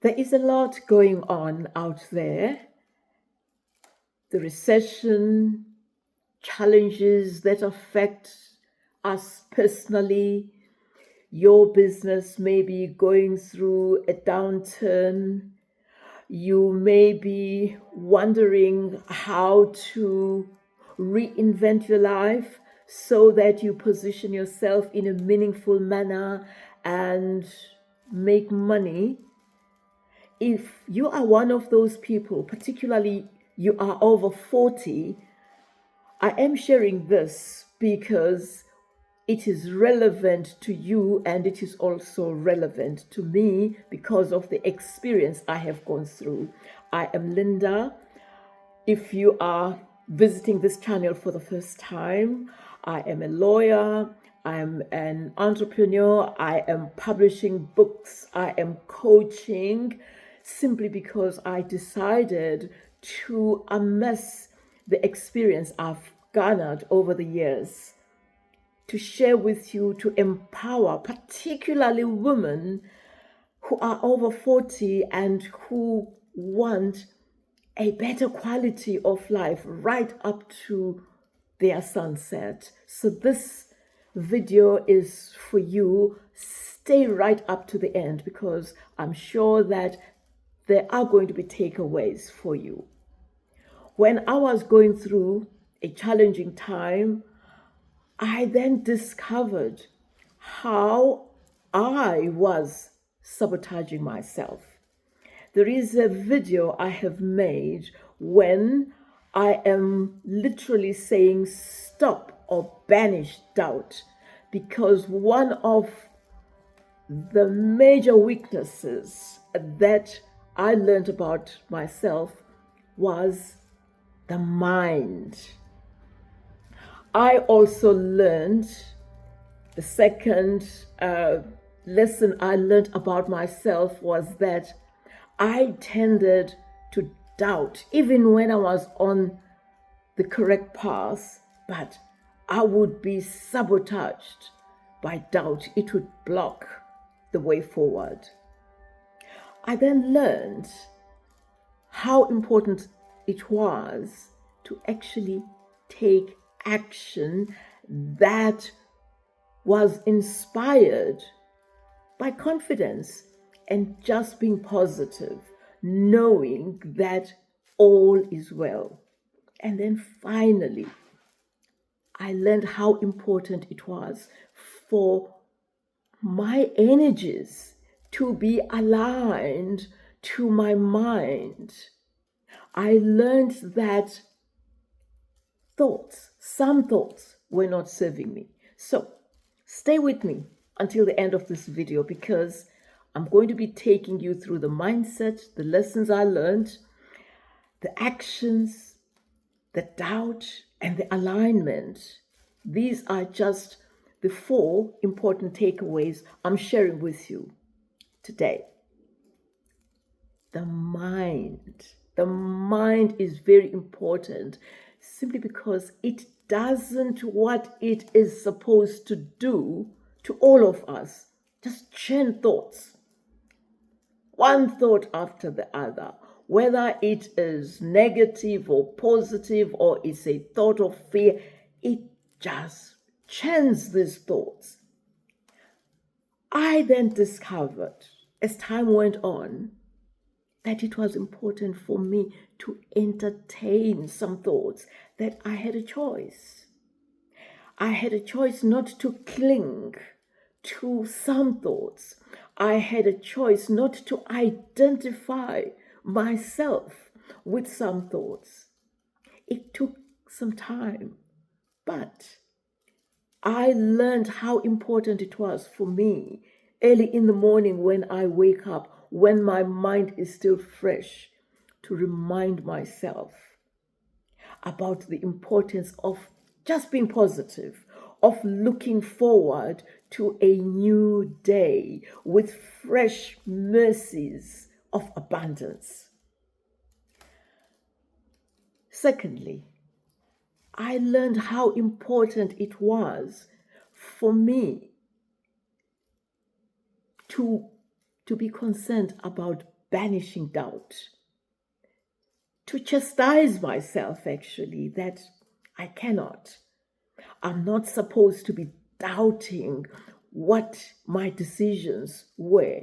There is a lot going on out there. The recession, challenges that affect us personally. Your business may be going through a downturn. You may be wondering how to reinvent your life so that you position yourself in a meaningful manner and make money. If you are one of those people, particularly you are over 40, I am sharing this because it is relevant to you and it is also relevant to me because of the experience I have gone through. I am Linda. If you are visiting this channel for the first time, I am a lawyer, I am an entrepreneur, I am publishing books, I am coaching, simply because I decided to amass the experience I've garnered over the years to share with you, to empower particularly women who are over 40 and who want a better quality of life right up to their sunset. So this video is for you. Stay right up to the end because I'm sure that there are going to be takeaways for you. When I was going through a challenging time, I then discovered how I was sabotaging myself. There is a video I have made when I am literally saying stop or banish doubt, because one of the major weaknesses that I learned about myself was the mind. I also learned the second lesson I learned about myself was that I tended to doubt, even when I was on the correct path, but I would be sabotaged by doubt. It would block the way forward. I then learned how important it was to actually take action that was inspired by confidence and just being positive, knowing that all is well. And then finally, I learned how important it was for my energies to be aligned to my mind. I learned that some thoughts were not serving me. So stay with me until the end of this video because I'm going to be taking you through the mindset, the lessons I learned, the actions, the doubt, and the alignment. These are just the 4 important takeaways I'm sharing with you today. The mind. The mind is very important simply because it doesn't what it is supposed to do to all of us. Just churn thoughts, one thought after the other, whether it is negative or positive or it's a thought of fear, it just churns these thoughts. I then discovered as time went on that it was important for me to entertain some thoughts, that I had a choice. I had a choice not to cling to some thoughts. I had a choice not to identify myself with some thoughts. It took some time, but I learned how important it was for me early in the morning when I wake up, when my mind is still fresh, to remind myself about the importance of just being positive, of looking forward to a new day with fresh mercies of abundance. Secondly, I learned how important it was for me to be concerned about banishing doubt, to chastise myself actually that I cannot. I'm not supposed to be doubting what my decisions were,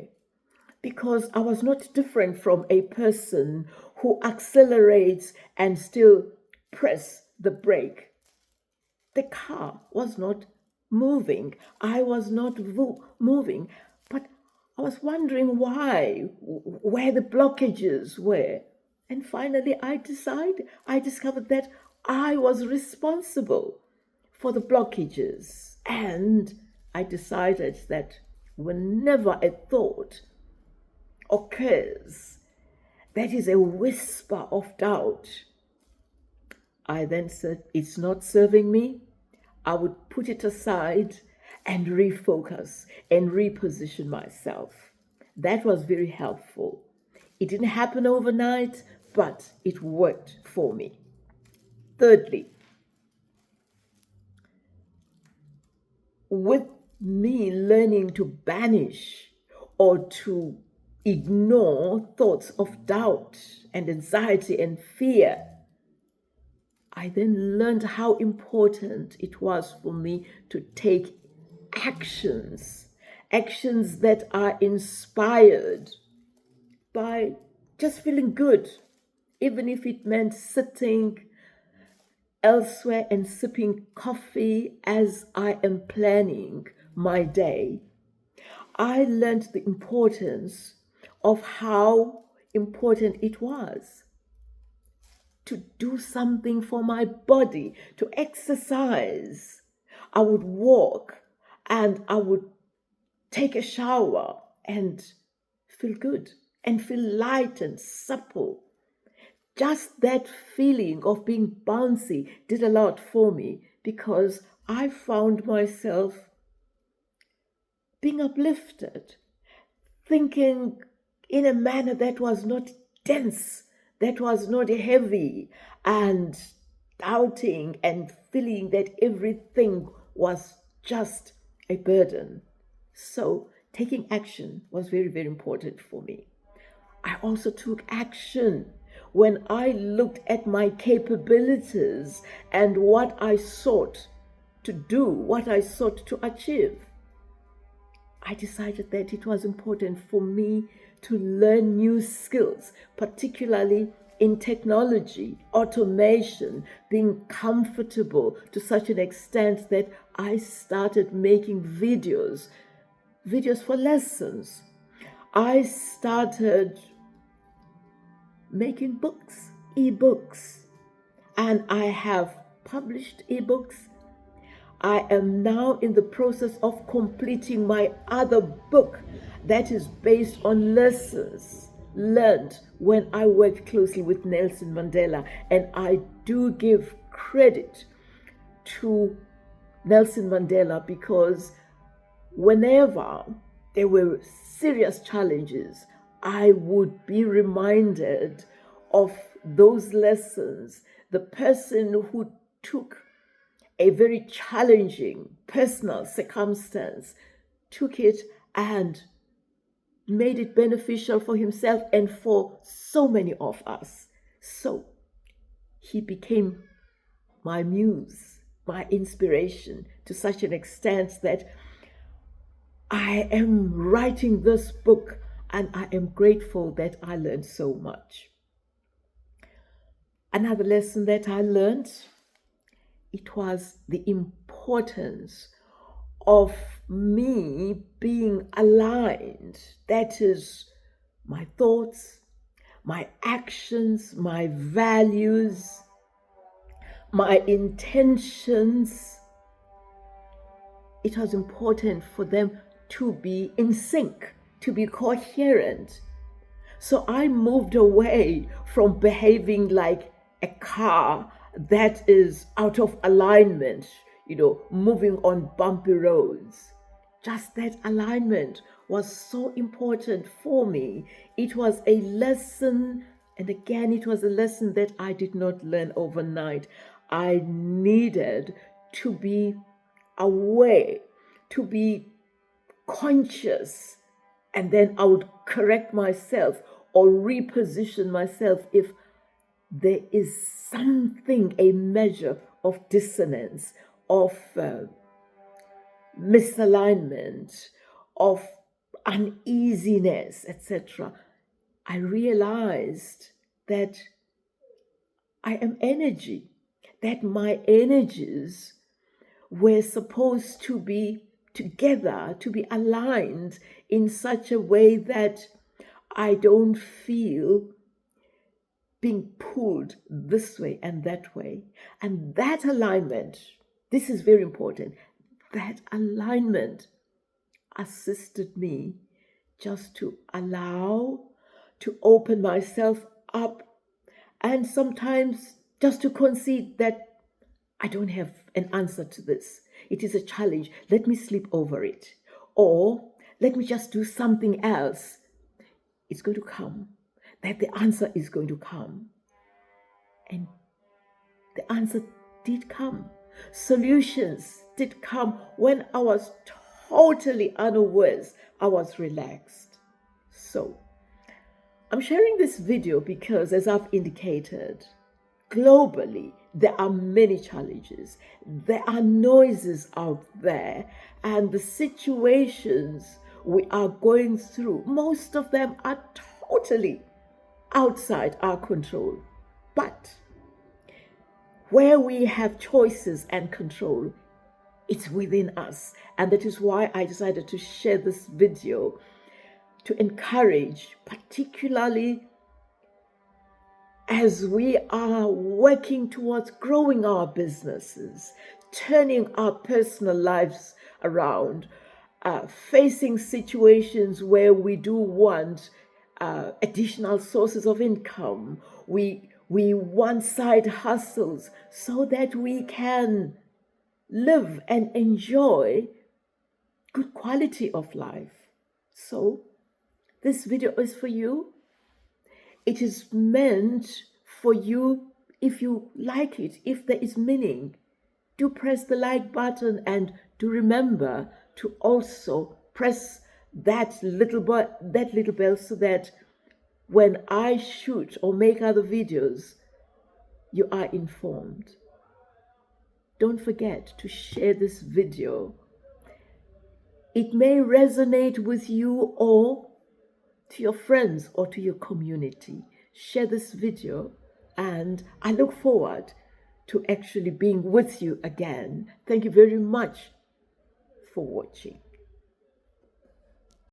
because I was not different from a person who accelerates and still press the brake. The car was not moving. I was not moving, but I was wondering where the blockages were. And finally, I discovered that I was responsible for the blockages. And I decided that whenever a thought occurs that is a whisper of doubt, I then said, it's not serving me. I would put it aside and refocus and reposition myself. That was very helpful. It didn't happen overnight, but it worked for me. Thirdly, with me learning to banish or to ignore thoughts of doubt and anxiety and fear, I then learned how important it was for me to take actions that are inspired by just feeling good, even if it meant sitting elsewhere and sipping coffee as I am planning my day. I learned the importance of how important it was to do something for my body, to exercise. I would walk and I would take a shower and feel good and feel light and supple. Just that feeling of being bouncy did a lot for me, because I found myself being uplifted, thinking in a manner that was not dense, that was not heavy, and doubting and feeling that everything was just a burden. So taking action was very, very important for me. I also took action when I looked at my capabilities and what I sought to do, what I sought to achieve. I decided that it was important for me to learn new skills, particularly in technology, automation, being comfortable to such an extent that I started making videos for lessons. I started making books, ebooks, and I have published ebooks. I am now in the process of completing my other book that is based on lessons learned when I worked closely with Nelson Mandela. And I do give credit to Nelson Mandela, because whenever there were serious challenges, I would be reminded of those lessons. The person who took a very challenging personal circumstance, took it and made it beneficial for himself and for so many of us. So he became my muse, my inspiration, to such an extent that I am writing this book and I am grateful that I learned so much. Another lesson that I learned, it was the importance of me being aligned. That is, my thoughts, my actions, my values, my intentions. It was important for them to be in sync, to be coherent. So I moved away from behaving like a car that is out of alignment, moving on bumpy roads. Just that alignment was so important for me. It was a lesson, and again, it was a lesson that I did not learn overnight. I needed to be aware, to be conscious, and then I would correct myself or reposition myself if there is something, a measure of dissonance, of misalignment, of uneasiness, etc. I realized that I am energy, that my energies were supposed to be together, to be aligned in such a way that I don't feel being pulled this way and that way. And that alignment, this is very important, that alignment assisted me just to allow, to open myself up, and sometimes just to concede that I don't have an answer to this. It is a challenge. Let me sleep over it. Or let me just do something else. It's going to come. That the answer is going to come. And the answer did come. Solutions did come when I was totally unawares. I was relaxed. So, I'm sharing this video because, as I've indicated, globally, there are many challenges. There are noises out there, and the situations we are going through, most of them are totally outside our control. But where we have choices and control, it's within us. And that is why I decided to share this video to encourage, particularly as we are working towards growing our businesses, turning our personal lives around, facing situations where we do want additional sources of income. We want side hustles so that we can live and enjoy good quality of life. So this video is for you. It is meant for you. If you like it, if there is meaning, do press the like button, and do remember to also press that little bell so that when I shoot or make other videos, you are informed. Don't forget to share this video. It may resonate with you or to your friends or to your community. Share this video, and I look forward to actually being with you again. Thank you very much for watching.